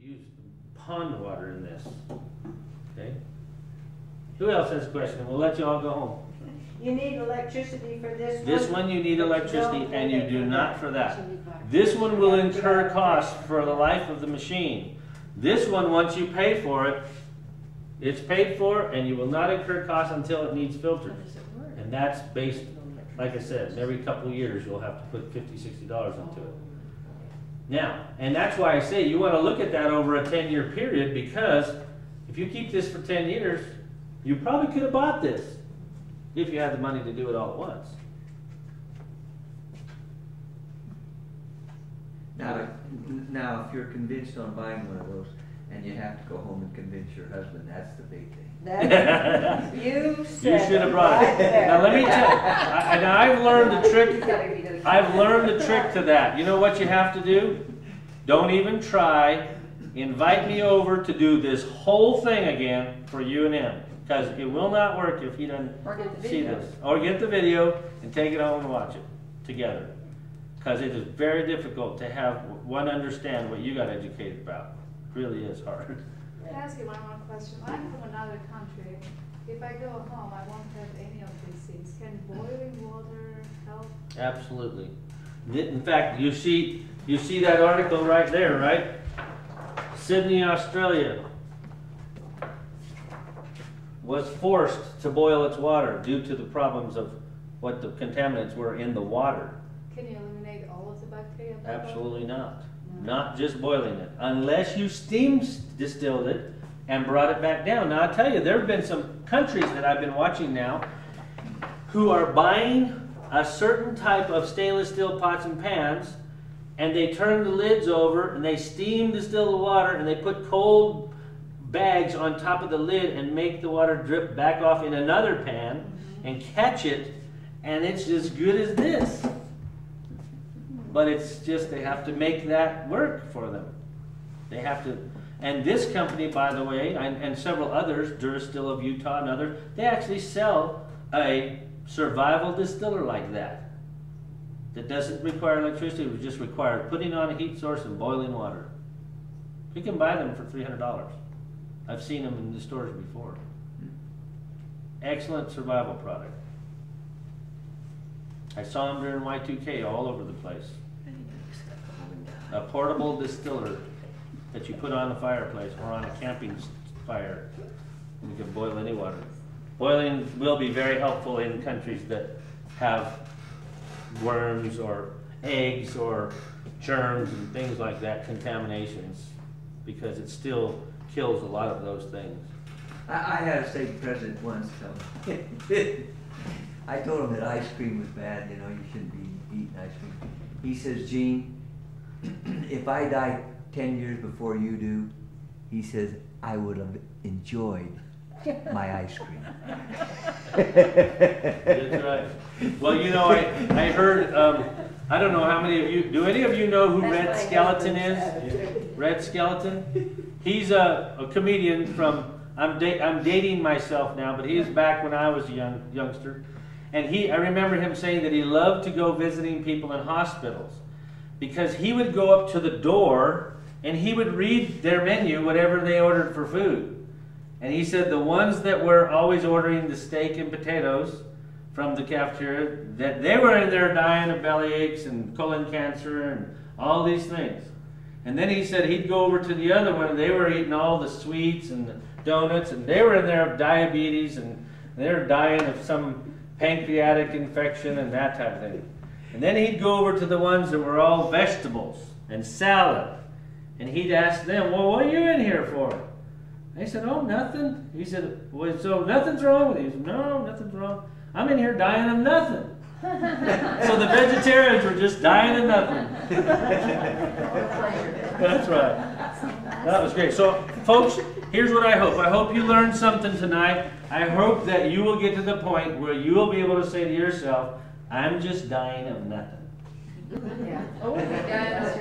use pond water in this. Okay? Who else has a question? We'll let you all go home. You need electricity for this one? This one you need electricity, and you do not for that. This one will incur costs for the life of the machine. This one, once you pay for it, it's paid for, and you will not incur costs until it needs filtered. And that's based, like I said, every couple of years you'll have to put $50, $60 into it. Now, and that's why I say you want to look at that over a 10-year period, because if you keep this for 10 years, you probably could have bought this if you had the money to do it all at once. Now, if you're convinced on buying one of those, and you have to go home and convince your husband, that's the big thing. You You should have brought it. Now let me tell you, now I've learned the trick. I've learned the trick to that. You know what you have to do? Don't even try. Invite me over to do this whole thing again for you and him, because it will not work if he doesn't see this. Or get the video and take it home and watch it together, because it is very difficult to have one understand what you got educated about. It really is hard. Can I ask you one more question? I'm from another country. If I go home, I won't have any of these things. Can boiling water help? Absolutely. In fact, you see that article right there, right? Sydney, Australia was forced to boil its water due to the problems of what the contaminants were in the water. Can you eliminate all of the bacteria? Absolutely not. Not just boiling it. Unless you steam distilled it and brought it back down. Now, I tell you, there have been some countries that I've been watching now who are buying a certain type of stainless steel pots and pans, and they turn the lids over and they steam distill the water, and they put cold bags on top of the lid and make the water drip back off in another pan and catch it, and it's as good as this. But it's just, they have to make that work for them. They have to, and this company, by the way, and several others, Durastill of Utah and others, they actually sell a survival distiller like that. That doesn't require electricity, it just requires putting on a heat source and boiling water. You can buy them for $300. I've seen them in the stores before. Excellent survival product. I saw them during Y2K all over the place. A portable distiller that you put on the fireplace or on a camping fire. You can boil any water. Boiling will be very helpful in countries that have worms or eggs or germs and things like that, contaminations, because it still kills a lot of those things. I had a state president once tell me, I told him that ice cream was bad, you know, you shouldn't be eating ice cream. He says, Gene, if I die 10 years before you do, he says, I would have enjoyed my ice cream. That's right. Well, you know, I heard, I don't know how many of you, do any of you know who Red Skeleton is? Red Skeleton? He's a comedian from, I'm dating myself now, but he was back when I was a youngster. And I remember him saying that he loved to go visiting people in hospitals, because he would go up to the door and he would read their menu, whatever they ordered for food. And he said the ones that were always ordering the steak and potatoes from the cafeteria, that they were in there dying of belly aches and colon cancer and all these things. And then he said he'd go over to the other one, and they were eating all the sweets and the donuts, and they were in there of diabetes, and they were dying of some pancreatic infection and that type of thing. And then he'd go over to the ones that were all vegetables and salad, and he'd ask them, well, what are you in here for? They said, oh, nothing. He said, well, so nothing's wrong with you? He said, no, nothing's wrong. I'm in here dying of nothing. So the vegetarians were just dying of nothing. That's right. That was great. So, folks, here's what I hope. I hope you learned something tonight. I hope that you will get to the point where you will be able to say to yourself, I'm just dying of nothing. Yeah. Oh, yeah, that's